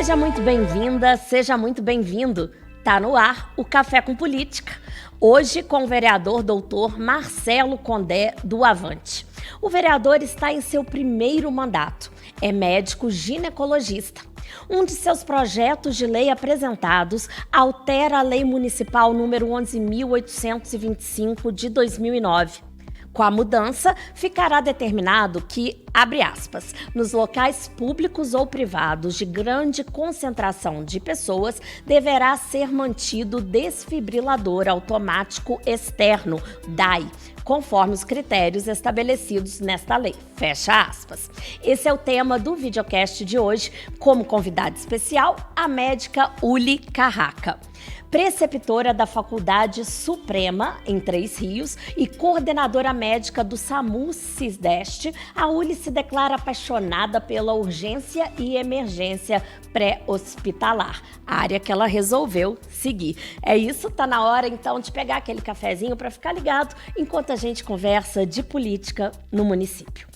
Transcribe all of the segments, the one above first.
Seja muito bem-vinda, seja muito bem-vindo. Tá no ar o Café com Política. Hoje com o vereador doutor Marcelo Condé, do Avante. O vereador está em seu primeiro mandato. É médico ginecologista. Um de seus projetos de lei apresentados altera a Lei Municipal número 11.825 de 2009. Com a mudança, ficará determinado que, abre aspas, nos locais públicos ou privados de grande concentração de pessoas, deverá ser mantido desfibrilador automático externo, DAI, conforme os critérios estabelecidos nesta lei. Fecha aspas. Esse é o tema do videocast de hoje, como convidada especial, a médica Uli Carraca. Preceptora da Faculdade Suprema, em Três Rios, e coordenadora médica do SAMU-Cisdeste, a Uli se declara apaixonada pela urgência e emergência pré-hospitalar, área que ela resolveu seguir. É isso, tá na hora então de pegar aquele cafezinho para ficar ligado enquanto a gente conversa de política no município.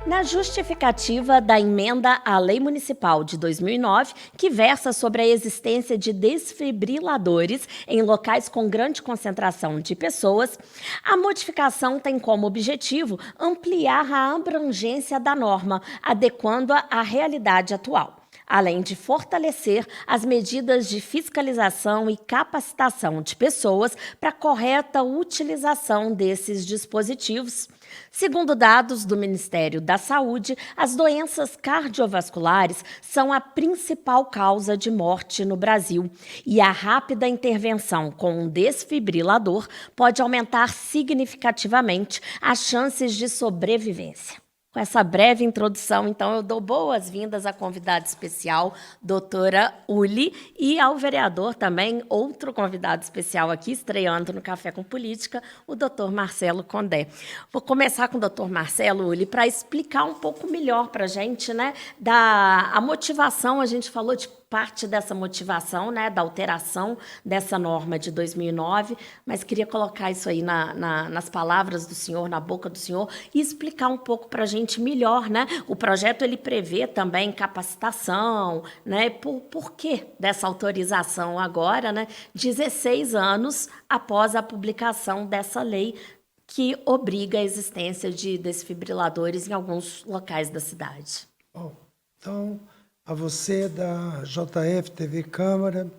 Na justificativa da emenda à Lei Municipal de 2009, que versa sobre a existência de desfibriladores em locais com grande concentração de pessoas, a modificação tem como objetivo ampliar a abrangência da norma, adequando-a à realidade atual, além de fortalecer as medidas de fiscalização e capacitação de pessoas para a correta utilização desses dispositivos. Segundo dados do Ministério da Saúde, as doenças cardiovasculares são a principal causa de morte no Brasil e a rápida intervenção com um desfibrilador pode aumentar significativamente as chances de sobrevivência. Com essa breve introdução, então, eu dou boas-vindas à convidada especial, doutora Uli, e ao vereador também, outro convidado especial aqui, estreando no Café com Política, o doutor Marcelo Condé. Vou começar com o doutor Marcelo, Uli, para explicar um pouco melhor para a gente, né, a motivação. A gente falou de parte dessa motivação, né, da alteração dessa norma de 2009, mas queria colocar isso aí nas palavras do senhor, na boca do senhor, e explicar um pouco para a gente melhor, né? O projeto ele prevê também capacitação, né? Por que dessa autorização agora, né? 16 anos após a publicação dessa lei que obriga a existência de desfibriladores em alguns locais da cidade. Bom, então, a você da JF TV Câmara,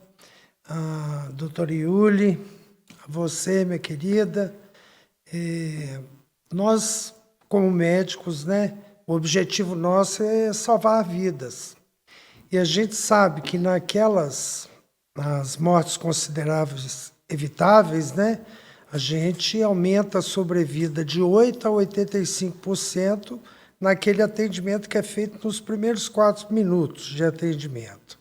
a doutora Yuli, a você, minha querida, nós, como médicos, né, o objetivo nosso é salvar vidas. E a gente sabe que nas mortes consideráveis evitáveis, né, a gente aumenta a sobrevida de 8% a 85%, naquele atendimento que é feito nos primeiros 4 minutos de atendimento.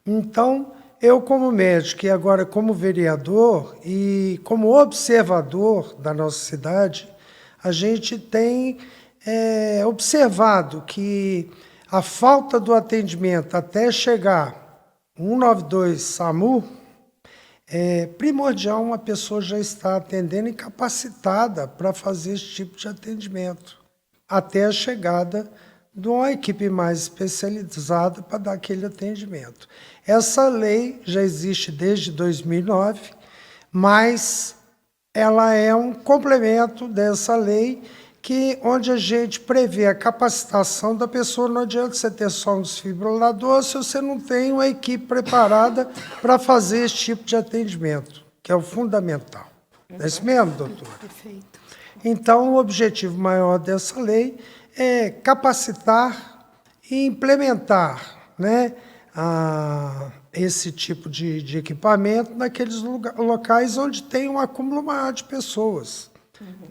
Então, eu como médico e agora como vereador e como observador da nossa cidade, a gente tem observado que a falta do atendimento até chegar 192 SAMU, é primordial uma pessoa já estar atendendo e capacitada para fazer esse tipo de atendimento, até a chegada de uma equipe mais especializada para dar aquele atendimento. Essa lei já existe desde 2009, mas ela é um complemento dessa lei onde a gente prevê a capacitação da pessoa. Não adianta você ter só um desfibrilador se você não tem uma equipe preparada para fazer esse tipo de atendimento, que é o fundamental. É isso mesmo, doutor? Perfeito. Então, o objetivo maior dessa lei é capacitar e implementar, né, esse tipo de equipamento naqueles locais onde tem um acúmulo maior de pessoas,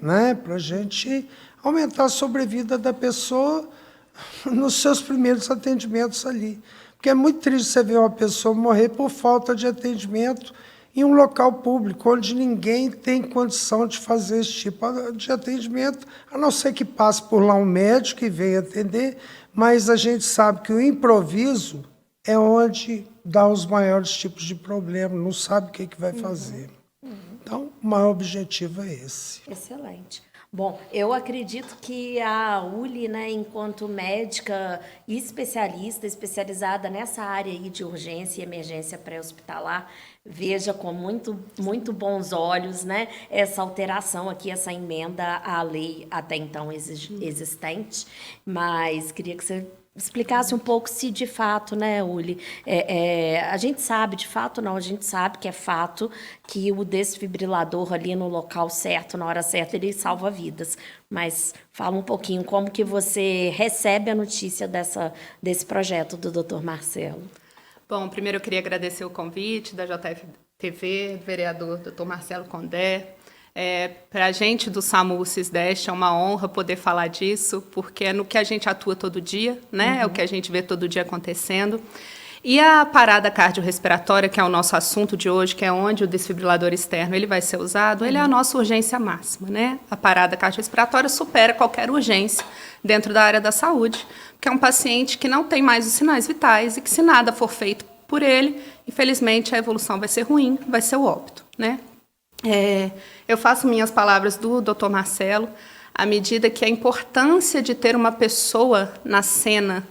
né, para a gente aumentar a sobrevida da pessoa nos seus primeiros atendimentos ali. Porque é muito triste você ver uma pessoa morrer por falta de atendimento em um local público, onde ninguém tem condição de fazer esse tipo de atendimento, a não ser que passe por lá um médico que venha atender, mas a gente sabe que o improviso é onde dá os maiores tipos de problemas, não sabe o que vai fazer. Então, o maior objetivo é esse. Excelente. Bom, eu acredito que a Uli, né, enquanto médica e especialista, especializada nessa área aí de urgência e emergência pré-hospitalar, veja com muito bons olhos, né, essa alteração aqui, essa emenda à lei até então existente, mas queria que você explicasse um pouco se de fato, né, Uli, a gente sabe, de fato não, a gente sabe que é fato que o desfibrilador ali no local certo, na hora certa, ele salva vidas. Mas fala um pouquinho como que você recebe a notícia desse projeto do Dr. Marcelo. Bom, primeiro eu queria agradecer o convite da JFTV, do vereador Dr. Marcelo Condé. Para a gente do SAMU Cisdeste é uma honra poder falar disso, porque é no que a gente atua todo dia, né? É o que a gente vê todo dia acontecendo. E a parada cardiorrespiratória, que é o nosso assunto de hoje, que é onde o desfibrilador externo ele vai ser usado, ele é a nossa urgência máxima, né? A parada cardiorrespiratória supera qualquer urgência dentro da área da saúde, porque é um paciente que não tem mais os sinais vitais e que, se nada for feito por ele, infelizmente a evolução vai ser ruim, vai ser o óbito, né? Eu faço minhas palavras do Dr. Marcelo à medida que a importância de ter uma pessoa na cena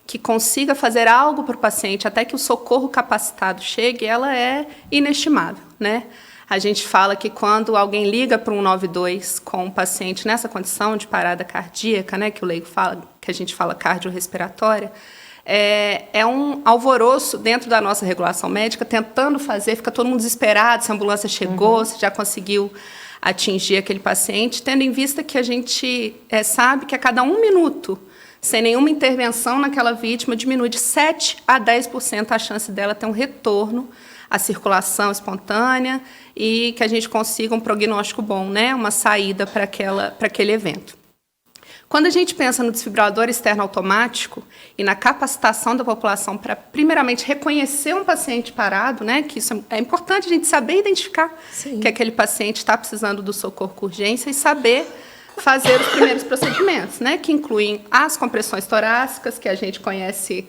que consiga fazer algo para o paciente até que o socorro capacitado chegue, ela é inestimável, né? A gente fala que quando alguém liga para o 192 com um paciente nessa condição de parada cardíaca, né, que o leigo fala, que a gente fala cardiorrespiratória, é um alvoroço dentro da nossa regulação médica, tentando fazer, fica todo mundo desesperado, se a ambulância chegou, se já conseguiu atingir aquele paciente, tendo em vista que a gente sabe que a cada 1 minuto, sem nenhuma intervenção naquela vítima, diminui de 7% a 10% a chance dela ter um retorno à circulação espontânea e que a gente consiga um prognóstico bom, né? Uma saída para aquele evento. Quando a gente pensa no desfibrilador externo automático e na capacitação da população para, primeiramente, reconhecer um paciente parado, né, que isso é importante a gente saber identificar que aquele paciente está precisando do socorro com urgência e saber fazer os primeiros procedimentos, né, que incluem as compressões torácicas, que a gente conhece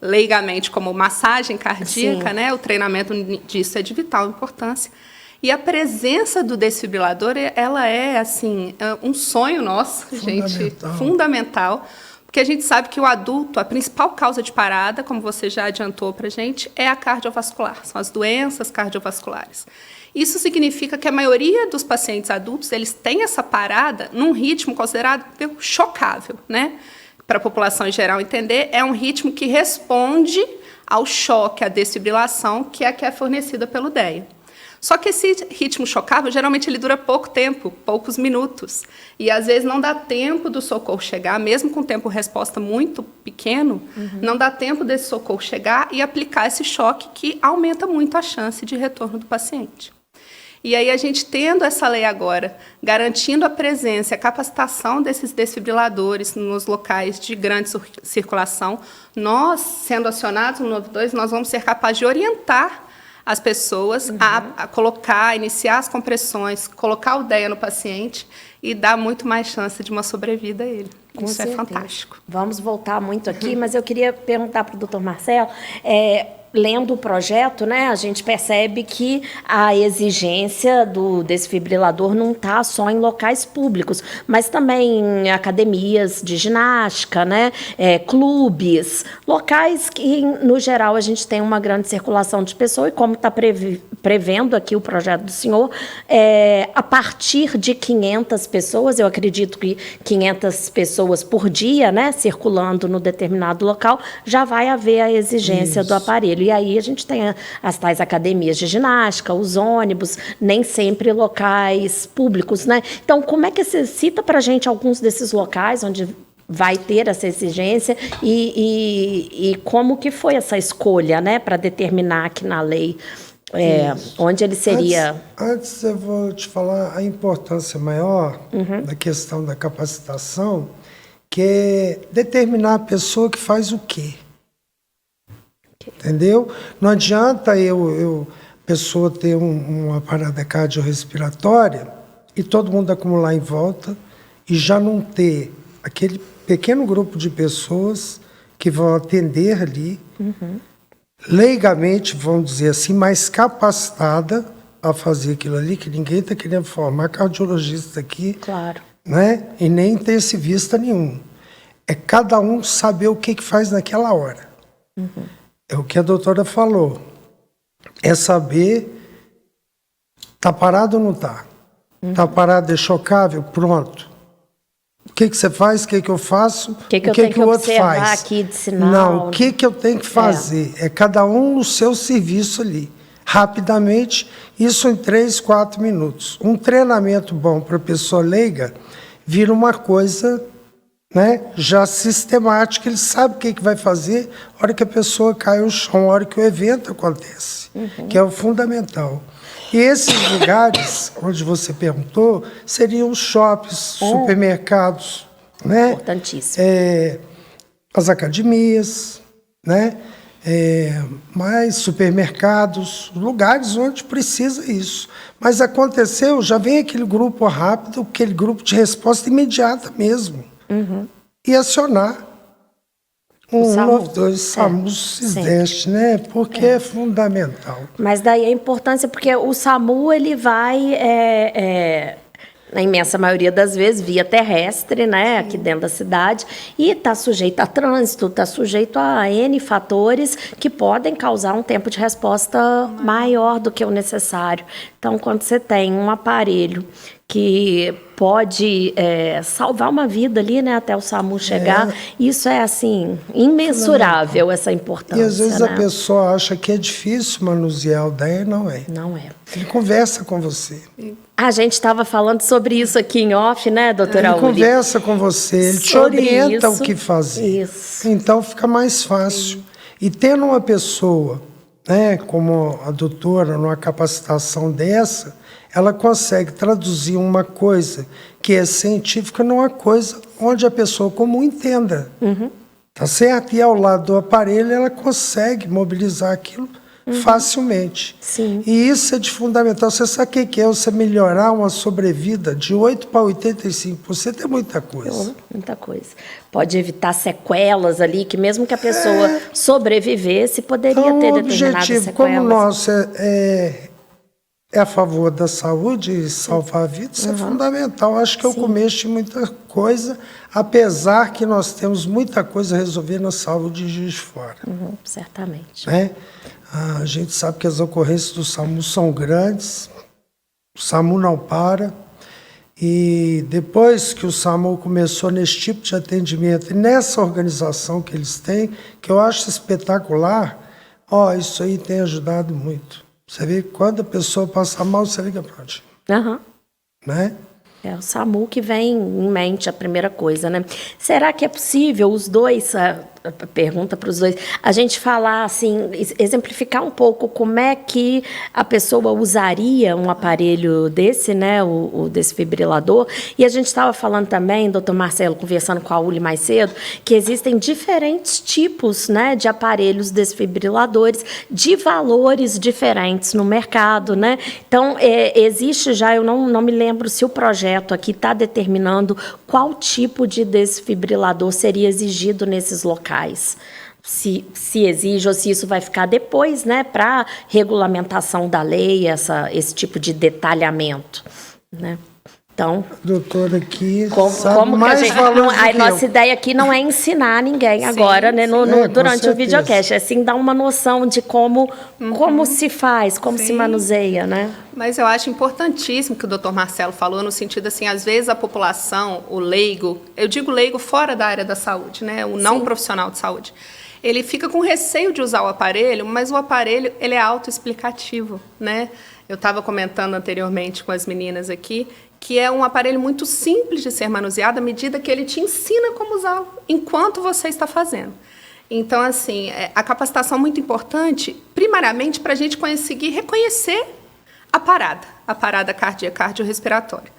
leigamente como massagem cardíaca, né, o treinamento disso é de vital importância. E a presença do desfibrilador, ela é, assim, um sonho nosso, gente, fundamental, porque a gente sabe que o adulto, a principal causa de parada, como você já adiantou para a gente, é a cardiovascular, são as doenças cardiovasculares. Isso significa que a maioria dos pacientes adultos, eles têm essa parada num ritmo considerado chocável, né? Para a população em geral entender, é um ritmo que responde ao choque, à desfibrilação, que é fornecida pelo DEA. Só que esse ritmo chocável, geralmente, ele dura pouco tempo, poucos minutos. E, às vezes, não dá tempo do socorro chegar, mesmo com tempo-resposta muito pequeno, não dá tempo desse socorro chegar e aplicar esse choque que aumenta muito a chance de retorno do paciente. E aí, a gente tendo essa lei agora, garantindo a presença e a capacitação desses desfibriladores nos locais de grande circulação, nós, sendo acionados no 192, nós vamos ser capazes de orientar as pessoas a colocar, a iniciar as compressões, colocar o DEA no paciente e dar muito mais chance de uma sobrevida a ele. Com Isso certeza. é fantástico. Vamos voltar muito aqui, mas eu queria perguntar para o Dr. Marcelo, lendo o projeto, né, a gente percebe que a exigência do desfibrilador não está só em locais públicos, mas também em academias de ginástica, né, clubes, locais que, no geral, a gente tem uma grande circulação de pessoas e, como está prevendo aqui o projeto do senhor, a partir de 500 pessoas, eu acredito que 500 pessoas por dia, né, circulando no determinado local, já vai haver a exigência do aparelho. E aí a gente tem as tais academias de ginástica, os ônibus, nem sempre locais públicos, né? Então, como é que você cita para a gente alguns desses locais onde vai ter essa exigência e como que foi essa escolha, né, para determinar aqui na lei onde ele seria... Antes eu vou te falar a importância maior da questão da capacitação, que é determinar a pessoa que faz o quê. Entendeu? Não adianta pessoa ter uma parada cardiorrespiratória e todo mundo acumular em volta e já não ter aquele pequeno grupo de pessoas que vão atender ali, leigamente, vamos dizer assim, mais capacitada a fazer aquilo ali, que ninguém está querendo formar cardiologista aqui, Claro. né? E nem intensivista nenhum. É cada um saber o que faz naquela hora. É o que a doutora falou. É saber, tá parado ou não tá? Tá parado, é chocável? Pronto. O que você faz? O que eu faço? O que eu tenho que o outro observar faz? aqui de sinal? Não, o que eu tenho que fazer? É cada um no seu serviço ali. Rapidamente, isso em 3, 4 minutos. Um treinamento bom para a pessoa leiga vira uma coisa, né, já sistemática, ele sabe o que vai fazer na hora que a pessoa cai ao chão, na hora que o evento acontece, que é o fundamental. E esses lugares, onde você perguntou, seriam os shoppings, supermercados, né? Importantíssimo. As academias, né? Mais supermercados, lugares onde precisa isso. Mas aconteceu, já vem aquele grupo rápido, aquele grupo de resposta imediata mesmo. E acionar um SAMU. 192 SAMU Sudeste, né? Porque é fundamental. Mas daí a importância, porque o SAMU, ele vai, na imensa maioria das vezes, via terrestre, né, aqui dentro da cidade, e está sujeito a trânsito, está sujeito a N fatores que podem causar um tempo de resposta maior do que o necessário. Então, quando você tem um aparelho que pode salvar uma vida ali, né, até o SAMU chegar, isso é, assim, imensurável, essa importância. E às vezes, né? a pessoa acha que é difícil manusear o DER, não é. Não é. Ele conversa com você. A gente estava falando sobre isso aqui em off, né, doutora Ele Uri? conversa com você, ele te Sobre orienta isso. o que fazer. Isso. Então fica mais fácil. E tendo uma pessoa, né, como a doutora, numa capacitação dessa, ela consegue traduzir uma coisa que é científica numa coisa onde a pessoa comum entenda. Tá certo? E ao lado do aparelho ela consegue mobilizar aquilo facilmente. Sim. E isso é de fundamental. Você sabe o que é você melhorar uma sobrevida de 8 para 85%? É muita coisa. Muita coisa. Pode evitar sequelas ali, que mesmo que a pessoa sobrevivesse, poderia Então, ter o determinadas objetivo, sequelas. como o nosso é a favor da saúde e salvar vidas, é fundamental. Acho que é o começo de muita coisa, apesar que nós temos muita coisa a resolver na saúde de Juiz de Fora. Certamente. Né? A gente sabe que as ocorrências do SAMU são grandes, o SAMU não para, e depois que o SAMU começou nesse tipo de atendimento e nessa organização que eles têm, que eu acho espetacular, isso aí tem ajudado muito. Você vê que quando a pessoa passa mal, você liga para onde? Né? É o SAMU que vem em mente a primeira coisa, né? Será que é possível os dois, a pergunta para os dois, a gente falar assim, exemplificar um pouco como é que a pessoa usaria um aparelho desse, né, o desfibrilador? E a gente estava falando também, doutor Marcelo, conversando com a Uli mais cedo, que existem diferentes tipos, né, de aparelhos desfibriladores de valores diferentes no mercado, né? Então, existe já, eu não me lembro se o projeto aqui está determinando qual tipo de desfibrilador seria exigido nesses locais. Se exige ou se isso vai ficar depois, né, para regulamentação da lei, esse tipo de detalhamento, né? Então, doutora aqui como que a gente, a nossa ideia aqui não é ensinar ninguém agora, né, durante o videocast, é sim dar uma noção de como se faz, como se manuseia, né? Mas eu acho importantíssimo que o doutor Marcelo falou, no sentido assim, às vezes a população, o leigo, eu digo leigo fora da área da saúde, né, o não profissional de saúde, ele fica com receio de usar o aparelho, mas o aparelho ele é autoexplicativo, né? Eu estava comentando anteriormente com as meninas aqui que é um aparelho muito simples de ser manuseado à medida que ele te ensina como usá-lo enquanto você está fazendo. Então, assim, a capacitação é muito importante, primariamente, para a gente conseguir reconhecer a parada cardíaca, cardiorrespiratória.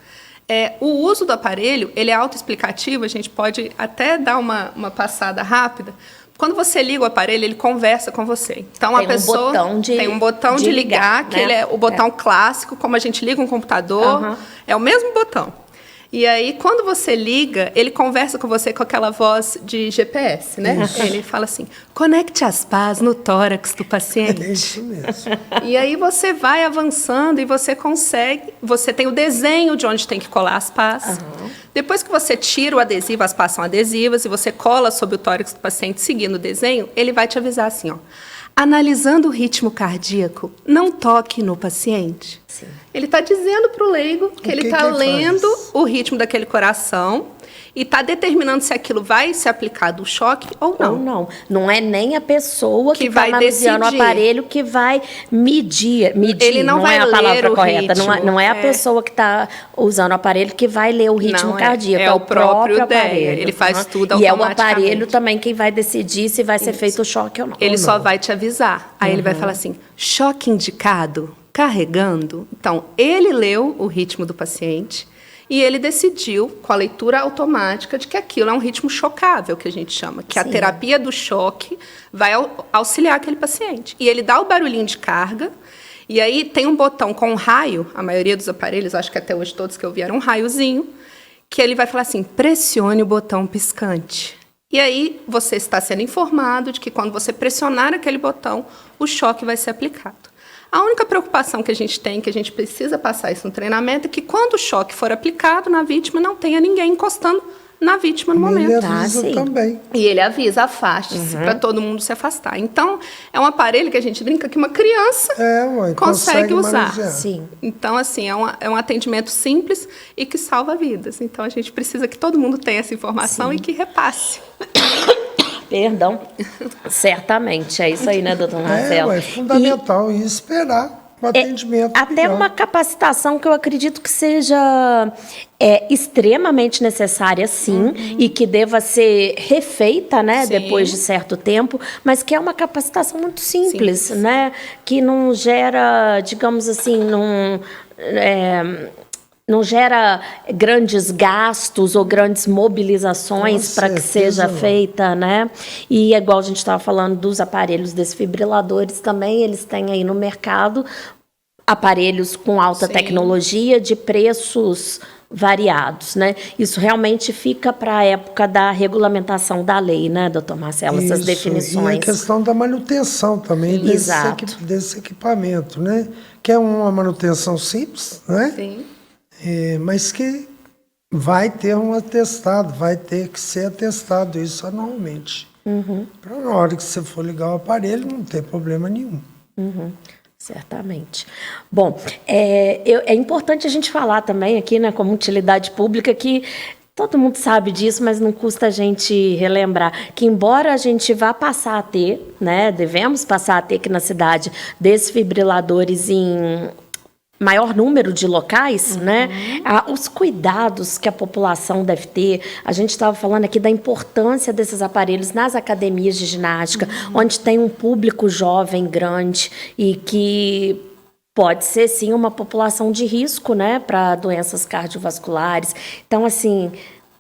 O uso do aparelho, ele é autoexplicativo, a gente pode até dar uma passada rápida. Quando você liga o aparelho, ele conversa com você. Então, a pessoa tem um botão de ligar, que ele é o botão clássico, como a gente liga um computador, é o mesmo botão. E aí, quando você liga, ele conversa com você com aquela voz de GPS, né? Ele fala assim, conecte as pás no tórax do paciente. É isso mesmo. E aí você vai avançando e você consegue... Você tem o desenho de onde tem que colar as pás. Depois que você tira o adesivo, as pás são adesivas, e você cola sobre o tórax do paciente seguindo o desenho, ele vai te avisar assim, ó. Analisando o ritmo cardíaco, não toque no paciente. Sim. Ele está dizendo para o leigo que ele está lendo o ritmo daquele coração e está determinando se aquilo vai ser aplicado o choque ou não. Ou não. Não é nem a pessoa que está vai manuseando o decidir. aparelho que vai medir. Ele não vai é a ler palavra o correta. ritmo. Não é a pessoa que está usando o aparelho que vai ler o ritmo Não, cardíaco. é o próprio aparelho. Ele faz tudo E é o automaticamente. aparelho também quem vai decidir se vai ser feito o choque ou não. Ele só vai te avisar. Aí ele vai falar assim, choque indicado, carregando. Então, ele leu o ritmo do paciente e ele decidiu, com a leitura automática, de que aquilo é um ritmo chocável, que a gente chama, que a terapia do choque vai auxiliar aquele paciente. E ele dá o barulhinho de carga, e aí tem um botão com um raio, a maioria dos aparelhos, acho que até hoje todos que eu vi, era um raiozinho, que ele vai falar assim, pressione o botão piscante. E aí você está sendo informado de que quando você pressionar aquele botão, o choque vai ser aplicado. A única preocupação que a gente tem, que a gente precisa passar isso no treinamento, é que quando o choque for aplicado na vítima, não tenha ninguém encostando na vítima no Ele momento. avisa sim. também. E ele avisa, afaste-se, para todo mundo se afastar. Então, é um aparelho que a gente brinca que uma criança consegue usar. manusear. Sim. Então, assim, é um atendimento simples e que salva vidas. Então, a gente precisa que todo mundo tenha essa informação e que repasse. Perdão. Certamente. É isso aí, né, doutor Marcelo? É fundamental. E esperar o atendimento. Até melhor. uma capacitação que eu acredito que seja extremamente necessária, sim, e que deva ser refeita, né, Sim. depois de certo tempo, mas que é uma capacitação muito simples, né, que não gera, digamos assim, não gera grandes gastos ou grandes mobilizações Com para que certeza seja não. feita, né? E é igual a gente estava falando dos aparelhos desfibriladores também, eles têm aí no mercado aparelhos com alta Sim. tecnologia de preços variados, né? Isso realmente fica para a época da regulamentação da lei, né, doutor Marcelo? Essas Isso, definições. E a questão da manutenção também Exato. desse equipamento, né? Que é uma manutenção simples, né? Sim. Mas que vai ter um atestado, vai ter que ser atestado isso anualmente. Para na hora que você for ligar o aparelho, não ter problema nenhum. Certamente. Bom, é importante a gente falar também aqui, né, como utilidade pública, que todo mundo sabe disso, mas não custa a gente relembrar que, embora a gente vá passar a ter, né, devemos passar a ter aqui na cidade desfibriladores em maior número de locais, né? Os cuidados que a população deve ter. A gente estava falando aqui da importância desses aparelhos nas academias de ginástica, onde tem um público jovem grande e que pode ser, sim, uma população de risco, né, para doenças cardiovasculares. Então, assim,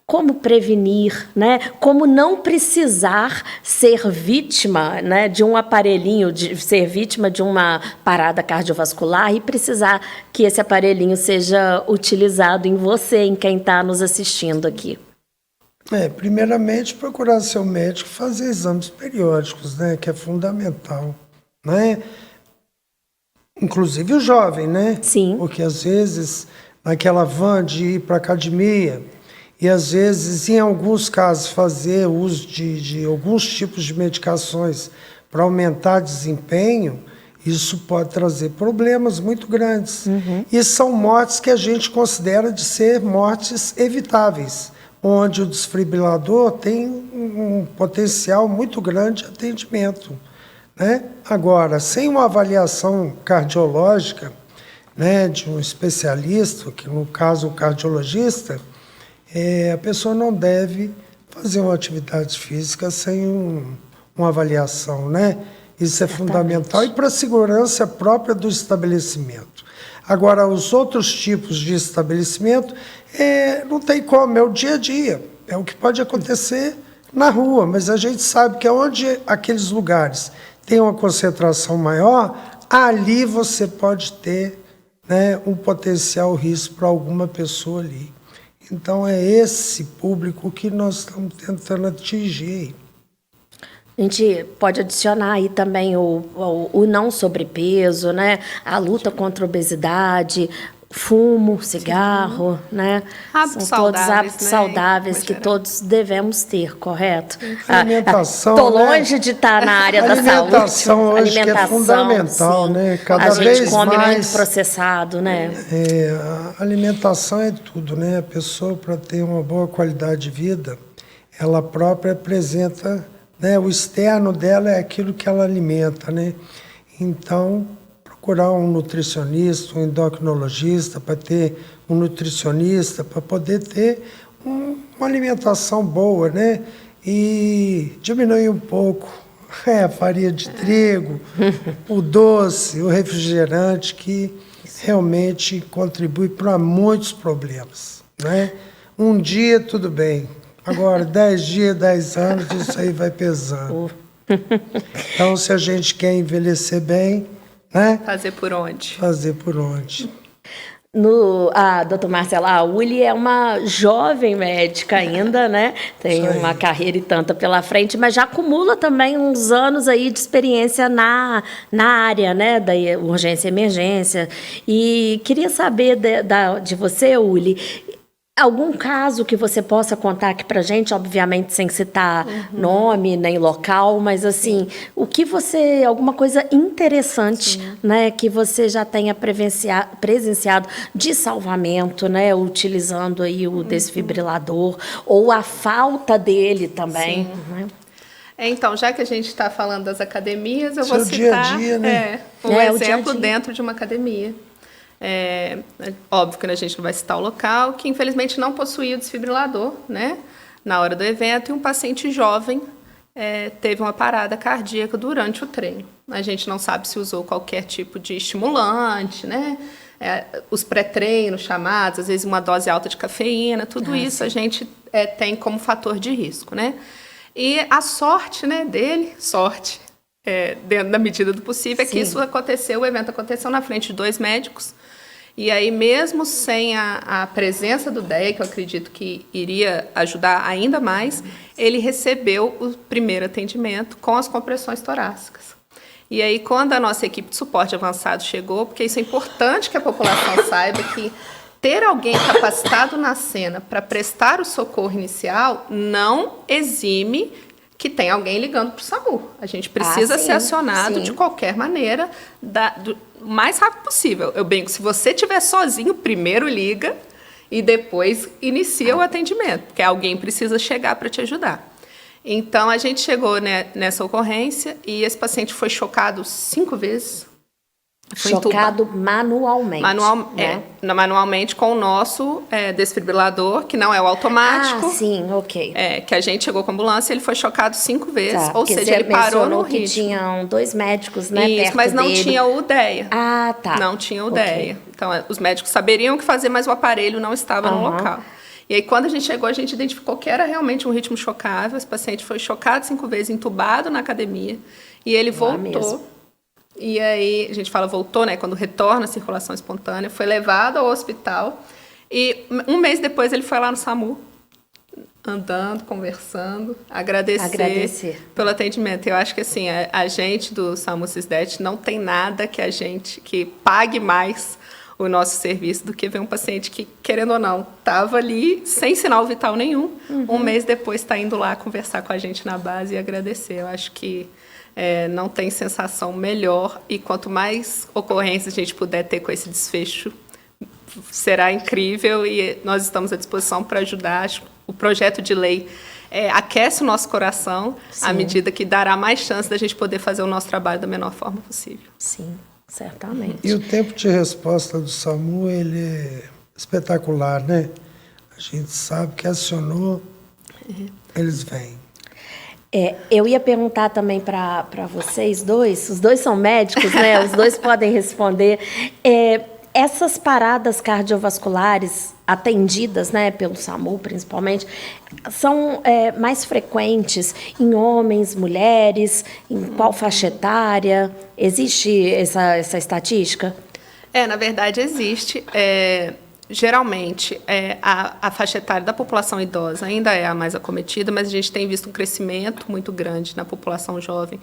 como prevenir, né? Como não precisar ser vítima, né, de um aparelhinho, de ser vítima de uma parada cardiovascular e precisar que esse aparelhinho seja utilizado em você, em quem está nos assistindo aqui. Primeiramente, procurar seu médico e fazer exames periódicos, né? Que é fundamental, né? Inclusive o jovem, né? Sim. Porque às vezes, naquela van de ir para a academia, e às vezes, em alguns casos, fazer uso de alguns tipos de medicações para aumentar desempenho, isso pode trazer problemas muito grandes. E são mortes que a gente considera de ser mortes evitáveis, onde o desfibrilador tem um potencial muito grande de atendimento, né? Agora, sem uma avaliação cardiológica, né, de um especialista, que no caso o cardiologista, a pessoa não deve fazer uma atividade física sem uma avaliação, né? Isso é fundamental e para a segurança própria do estabelecimento. Agora, os outros tipos de estabelecimento, não tem como, é o dia a dia, é o que pode acontecer na rua, mas a gente sabe que onde aqueles lugares têm uma concentração maior, ali você pode ter, né, um potencial risco para alguma pessoa ali. Então, é esse público que nós estamos tentando atingir. A gente pode adicionar aí também o não sobrepeso, né? A luta contra a obesidade, fumo, cigarro, né? Hábitos São todos saudáveis, hábitos né, saudáveis em que geral. todos devemos ter, correto? Alimentação, Estou né? longe de estar na área da saúde. Alimentação hoje que é fundamental, sim. né? Cada a gente vez come mais, muito processado, né? A alimentação é tudo, né? A pessoa, para ter uma boa qualidade de vida, ela própria apresenta, né? O externo dela é aquilo que ela alimenta, né? Então, procurar um nutricionista, um endocrinologista, para ter um nutricionista, para poder ter uma alimentação boa, né? E diminuir um pouco a farinha de trigo, o doce, o refrigerante, que realmente contribui para muitos problemas, né? Um dia, tudo bem. Agora, 10 dias, 10 anos, isso aí vai pesando. Então, se a gente quer envelhecer bem, né? Fazer por onde? Fazer por onde? Doutor Marcelo, a Uli é uma jovem médica ainda, né? Tem Isso aí. uma carreira e tanta pela frente, mas já acumula também uns anos aí de experiência na área, né? Da urgência e emergência. E queria saber de você, Uli, algum caso que você possa contar aqui pra gente, obviamente sem citar nome nem local, mas assim, alguma coisa interessante, né, que você já tenha presenciado de salvamento, né, utilizando aí o desfibrilador ou a falta dele também, né? Então, já que a gente está falando das academias, eu vou Seu dia a citar dia, né? um o dia a exemplo dia. dentro de uma academia. Óbvio que a gente não vai citar o local, que infelizmente não possuía o desfibrilador, né, na hora do evento, e um paciente jovem teve uma parada cardíaca durante o treino. A gente não sabe se usou qualquer tipo de estimulante, né, os pré-treinos chamados, às vezes uma dose alta de cafeína, tudo isso sim. A gente tem como fator de risco, né. E a sorte, né, dele, dentro da medida do possível, é que isso aconteceu, o evento aconteceu na frente de 2 médicos. E aí, mesmo sem a presença do DEA, que eu acredito que iria ajudar ainda mais, ele recebeu o primeiro atendimento com as compressões torácicas. E aí, quando a nossa equipe de suporte avançado chegou, porque isso é importante que a população saiba que ter alguém capacitado na cena para prestar o socorro inicial não exime que tem alguém ligando para o SAMU. A gente precisa ser acionado de qualquer maneira, o mais rápido possível. Eu brinco, se você estiver sozinho, primeiro liga e depois inicia o atendimento, porque alguém precisa chegar para te ajudar. Então, a gente chegou nessa ocorrência e esse paciente foi chocado 5 vezes. Chocado manualmente. Né? Manualmente com o nosso desfibrilador, que não é o automático. Ah, sim, ok. Que a gente chegou com a ambulância, ele foi chocado 5 vezes. Tá, ou seja, ele parou no ritmo. Que tinham 2 médicos, né, Isso, perto mas não dele. tinha o DEA. Ah, tá. Não tinha o DEA. Então, os médicos saberiam o que fazer, mas o aparelho não estava no local. E aí, quando a gente chegou, a gente identificou que era realmente um ritmo chocável. Esse paciente foi chocado 5 vezes, entubado na academia. E ele voltou. Mesmo. E aí, a gente fala voltou, né? Quando retorna a circulação espontânea, foi levado ao hospital. E 1 mês depois ele foi lá no SAMU, andando, conversando, agradecer pelo atendimento. Eu acho que assim, a gente do SAMU Sisdet não tem nada que pague mais o nosso serviço do que ver um paciente que, querendo ou não, estava ali sem sinal vital nenhum. 1 mês depois está indo lá conversar com a gente na base e agradecer. Eu acho que não tem sensação melhor, e quanto mais ocorrências a gente puder ter com esse desfecho, será incrível, e nós estamos à disposição para ajudar. O projeto de lei aquece o nosso coração à medida que dará mais chance da gente poder fazer o nosso trabalho da menor forma possível. Sim, certamente. E o tempo de resposta do SAMU, ele é espetacular, né? A gente sabe que acionou, eles vêm. Eu ia perguntar também para vocês dois, os dois são médicos, né? Os dois podem responder. Essas paradas cardiovasculares atendidas, né, pelo SAMU principalmente, são mais frequentes em homens, mulheres, em qual faixa etária? Existe essa estatística? Na verdade existe. geralmente, a faixa etária da população idosa ainda é a mais acometida, mas a gente tem visto um crescimento muito grande na população jovem,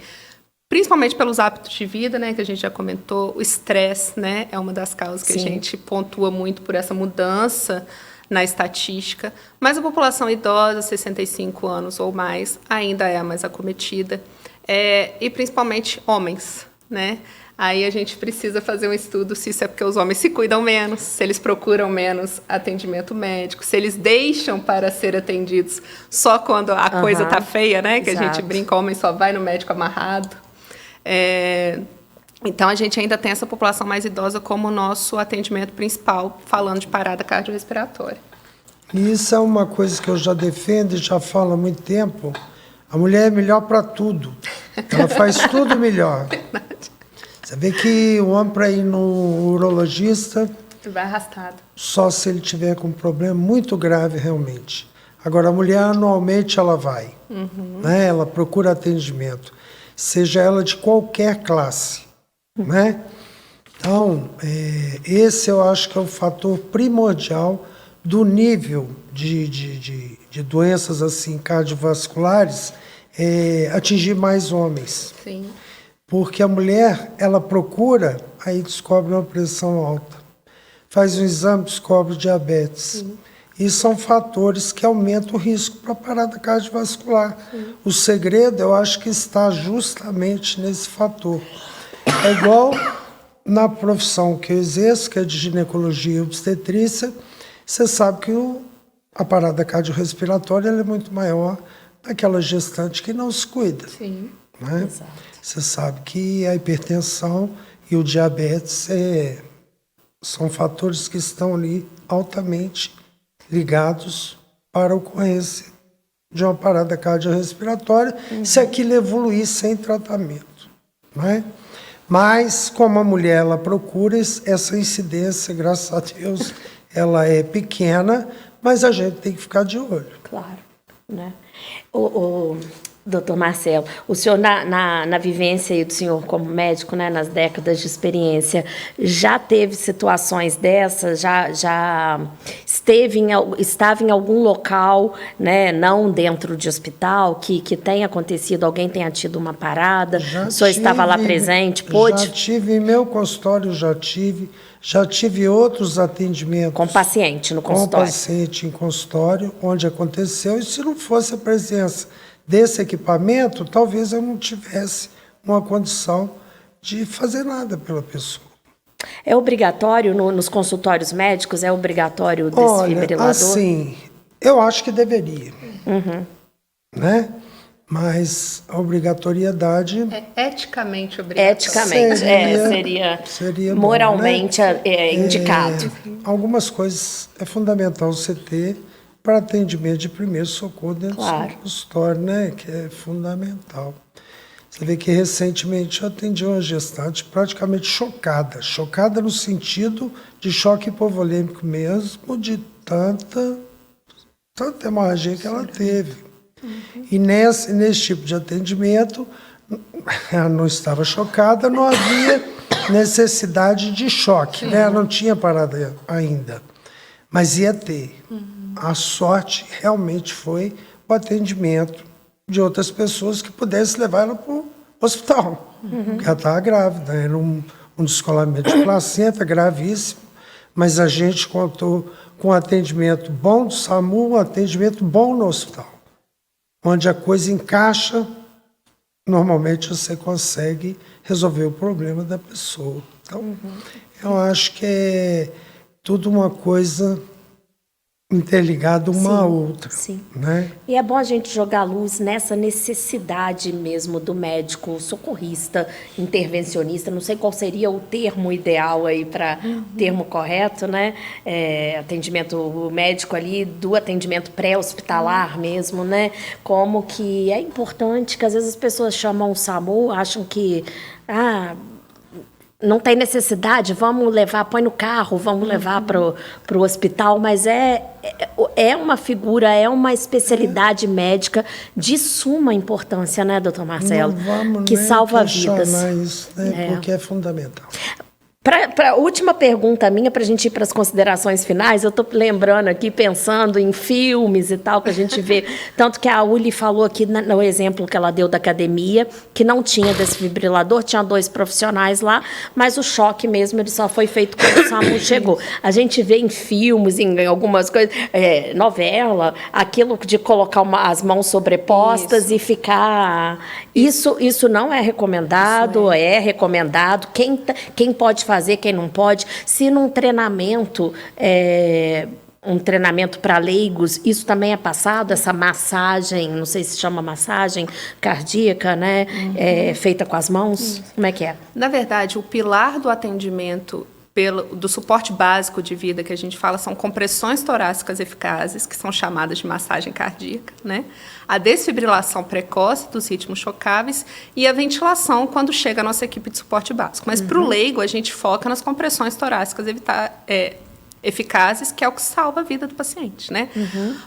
principalmente pelos hábitos de vida, né, que a gente já comentou. O estresse, né, é uma das causas que a gente pontua muito por essa mudança na estatística. Mas a população idosa, 65 anos ou mais, ainda é a mais acometida. E principalmente homens, né? Aí a gente precisa fazer um estudo se isso é porque os homens se cuidam menos, se eles procuram menos atendimento médico, se eles deixam para ser atendidos só quando a coisa está feia, né? Que a gente brinca, o homem só vai no médico amarrado. Então, a gente ainda tem essa população mais idosa como nosso atendimento principal, falando de parada cardiorrespiratória. E isso é uma coisa que eu já defendo e já falo há muito tempo. A mulher é melhor para tudo. Ela faz tudo melhor. Verdade. Você vê que o homem, para ir no urologista, vai arrastado. Só se ele tiver com um problema muito grave, realmente. Agora, a mulher, anualmente, ela vai. Né? Ela procura atendimento. Seja ela de qualquer classe. Né? Então, esse eu acho que é o fator primordial do nível de doenças assim cardiovasculares atingir mais homens. Sim. Porque a mulher, ela procura, aí descobre uma pressão alta. Faz um exame, descobre diabetes. Sim. E são fatores que aumentam o risco para a parada cardiovascular. Sim. O segredo, eu acho que está justamente nesse fator. É igual na profissão que eu exerço, que é de ginecologia e obstetrícia, você sabe que a parada cardiorrespiratória ela é muito maior daquela gestante que não se cuida. Sim, né? Exato. Você sabe que a hipertensão e o diabetes são fatores que estão ali altamente ligados para a ocorrência de uma parada cardiorrespiratória, se aquilo evoluir sem tratamento. Né? Mas, como a mulher ela procura, essa incidência, graças a Deus, ela é pequena, mas a gente tem que ficar de olho. Claro. Né? Doutor Marcelo, o senhor, na vivência aí do senhor como médico, né, nas décadas de experiência, já teve situações dessas? Já estava em algum local, né, não dentro de hospital, que tenha acontecido, alguém tenha tido uma parada? O senhor estava lá presente? Pôde? Já tive em meu consultório, já tive outros atendimentos. Com paciente no consultório? Com paciente em consultório, onde aconteceu, e se não fosse a presença desse equipamento, talvez eu não tivesse uma condição de fazer nada pela pessoa. É obrigatório, nos consultórios médicos, é obrigatório o desfibrilador? Olha, assim, eu acho que deveria. Né? Mas a obrigatoriedade... É eticamente obrigatório. Eticamente, seria moralmente bom, né? Indicado. Algumas coisas é fundamental você ter para atendimento de primeiro socorro dentro do seu consultório, né? Que é fundamental. Você vê que recentemente eu atendi uma gestante praticamente chocada no sentido de choque hipovolêmico mesmo, de tanta hemorragia que ela teve. E nesse tipo de atendimento, ela não estava chocada, não havia necessidade de choque, né? Ela não tinha parado ainda, mas ia ter. A sorte realmente foi o atendimento de outras pessoas que pudessem levar ela para o hospital, porque ela estava grávida, era um descolamento de placenta gravíssimo, mas a gente contou com um atendimento bom do SAMU, um atendimento bom no hospital, onde a coisa encaixa, normalmente você consegue resolver o problema da pessoa. Então, eu acho que é tudo uma coisa interligada uma à outra. Sim. Né? E é bom a gente jogar luz nessa necessidade mesmo do médico socorrista, intervencionista, não sei qual seria o termo ideal aí para termo correto, né? Atendimento médico ali, do atendimento pré-hospitalar mesmo, né? Como que é importante, que às vezes as pessoas chamam o SAMU, acham que não tem necessidade, vamos levar, põe no carro, vamos levar para o hospital, mas é uma figura, é uma especialidade médica de suma importância, né, doutor Marcelo? Não vamos que salva vidas. Isso, né, porque é fundamental. Para a última pergunta minha, para a gente ir para as considerações finais, eu estou lembrando aqui, pensando em filmes e tal, que a gente vê. Tanto que a Uli falou aqui no exemplo que ela deu da academia, que não tinha desfibrilador, tinha 2 profissionais lá, mas o choque mesmo ele só foi feito quando o SAMU chegou. A gente vê em filmes, em algumas coisas, novela, aquilo de colocar as mãos sobrepostas e ficar. Isso não é recomendado, é recomendado. Quem pode fazer, quem não pode. Se num treinamento, um treinamento para leigos, isso também é passado, essa massagem, não sei se chama massagem cardíaca, né? Feita com as mãos, como é que é? Na verdade, o pilar do atendimento do suporte básico de vida que a gente fala são compressões torácicas eficazes, que são chamadas de massagem cardíaca, né? A desfibrilação precoce dos ritmos chocáveis e a ventilação quando chega a nossa equipe de suporte básico. Mas para o leigo, a gente foca nas compressões torácicas eficazes, que é o que salva a vida do paciente, né?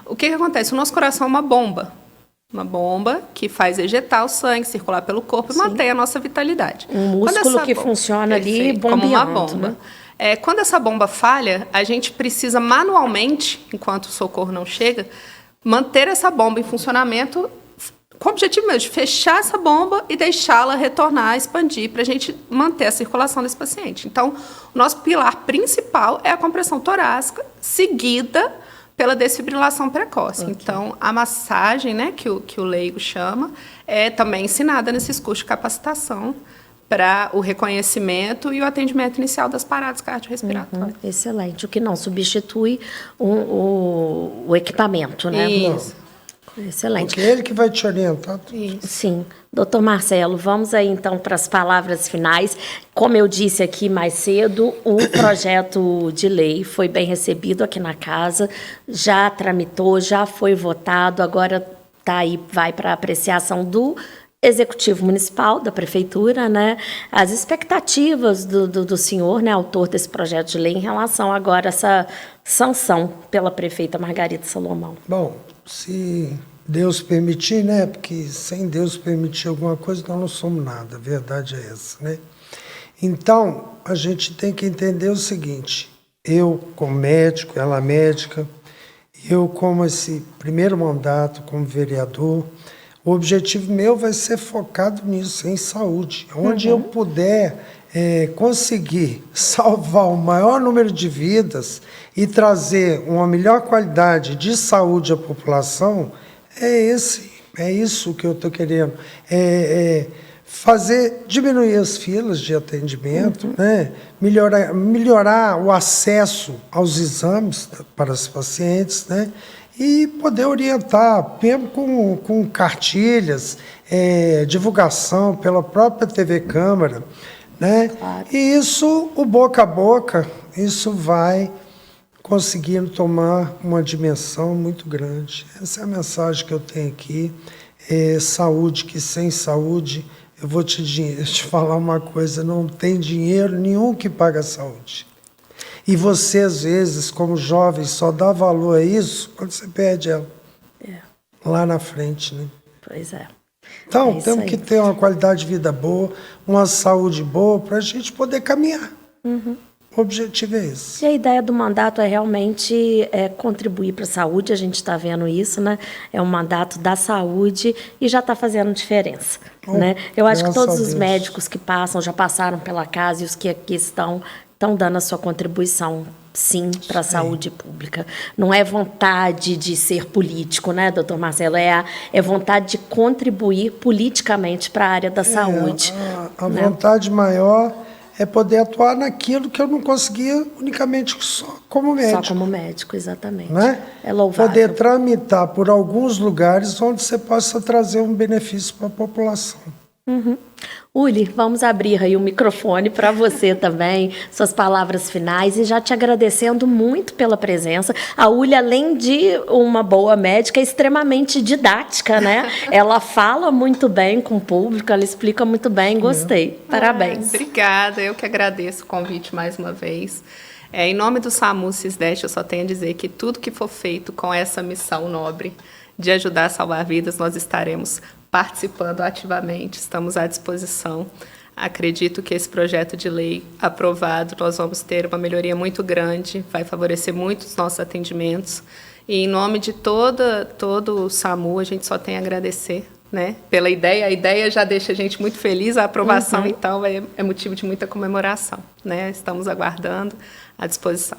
O que acontece? O nosso coração é uma bomba que faz ejetar o sangue, circular pelo corpo e mantém a nossa vitalidade. Um músculo que funciona ali bombeando, como uma bomba. Né? Quando essa bomba falha, a gente precisa manualmente, enquanto o socorro não chega, manter essa bomba em funcionamento com o objetivo mesmo de fechar essa bomba e deixá-la retornar, expandir, para a gente manter a circulação desse paciente. Então, o nosso pilar principal é a compressão torácica, seguida pela desfibrilação precoce. Okay. Então, a massagem, né, que o leigo chama, é também ensinada nesses cursos de capacitação para o reconhecimento e o atendimento inicial das paradas cardiorrespiratórias. Excelente. O que não substitui o equipamento, né? Isso. Excelente. Porque é ele que vai te orientar. Isso. Sim. Doutor Marcelo, vamos aí então para as palavras finais. Como eu disse aqui mais cedo, o projeto de lei foi bem recebido aqui na casa, já tramitou, já foi votado, agora tá aí, vai para a apreciação do Executivo Municipal, da Prefeitura, né? As expectativas do senhor, né, autor desse projeto de lei, em relação agora a essa sanção pela prefeita Margarida Salomão. Bom, se Deus permitir, né? Porque sem Deus permitir alguma coisa, nós não somos nada. A verdade é essa, né? Então, a gente tem que entender o seguinte: eu, como médico, ela médica, eu, como esse primeiro mandato como vereador, o objetivo meu vai ser focado nisso, em saúde. Onde eu puder conseguir salvar o maior número de vidas e trazer uma melhor qualidade de saúde à população, é isso que eu estou querendo. Diminuir as filas de atendimento, né? melhorar o acesso aos exames para os pacientes, né? E poder orientar, mesmo com cartilhas, divulgação pela própria TV Câmara, né? Claro. E isso, o boca a boca, isso vai conseguindo tomar uma dimensão muito grande. Essa é a mensagem que eu tenho aqui. Saúde, que sem saúde, eu vou te falar uma coisa, não tem dinheiro nenhum que paga a saúde. E você, às vezes, como jovem, só dá valor a isso quando você perde ela. Lá na frente, né? Pois é. Então, temos que ter uma qualidade de vida boa, uma saúde boa, para a gente poder caminhar. O objetivo é esse. E a ideia do mandato é realmente contribuir para a saúde, a gente está vendo isso, né? É um mandato da saúde e já está fazendo diferença. Né? Eu acho que todos os médicos que passam, já passaram pela casa e os que aqui estão dando a sua contribuição, sim, para a saúde pública. Não é vontade de ser político, né, doutor Marcelo? É vontade de contribuir politicamente para a área da saúde. A vontade maior é poder atuar naquilo que eu não conseguia unicamente só como médico. Só como médico, exatamente. Né? É louvável. Poder tramitar por alguns lugares onde você possa trazer um benefício para a população. Uli, vamos abrir aí o microfone para você também, suas palavras finais, e já te agradecendo muito pela presença. A Uli, além de uma boa médica, é extremamente didática, né? Ela fala muito bem com o público, ela explica muito bem, gostei. Parabéns. Obrigada, eu que agradeço o convite mais uma vez. Em nome do SAMU Cisdeste, eu só tenho a dizer que tudo que for feito com essa missão nobre de ajudar a salvar vidas, nós estaremos participando ativamente, estamos à disposição. Acredito que esse projeto de lei aprovado, nós vamos ter uma melhoria muito grande, vai favorecer muito os nossos atendimentos. E em nome de todo o SAMU, a gente só tem a agradecer, né, pela ideia. A ideia já deixa a gente muito feliz, a aprovação, então, é motivo de muita comemoração, né? Estamos aguardando, à disposição.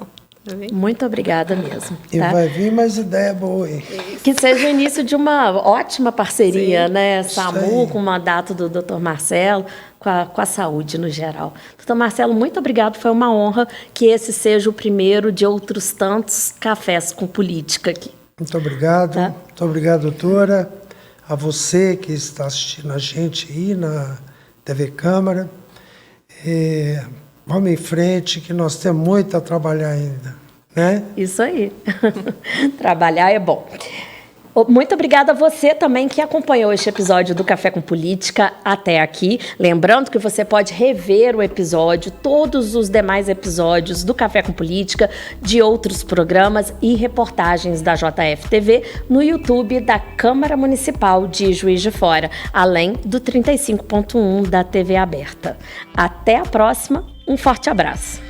Muito obrigada mesmo. E tá? vai vir mais ideia boa aí. Que seja o início de uma ótima parceria, Sim, né? isso SAMU, aí. com o mandato do Dr. Marcelo, com a saúde no geral. Dr. Marcelo, muito obrigado. Foi uma honra que esse seja o primeiro de outros tantos cafés com política aqui. Muito obrigado. Tá. Muito obrigado, doutora. A você que está assistindo a gente aí na TV Câmara. Vamos em frente, que nós temos muito a trabalhar ainda, né? Isso aí. Trabalhar é bom. Muito obrigada a você também que acompanhou este episódio do Café com Política até aqui. Lembrando que você pode rever o episódio, todos os demais episódios do Café com Política, de outros programas e reportagens da JF-TV no YouTube da Câmara Municipal de Juiz de Fora, além do 35.1 da TV aberta. Até a próxima, um forte abraço.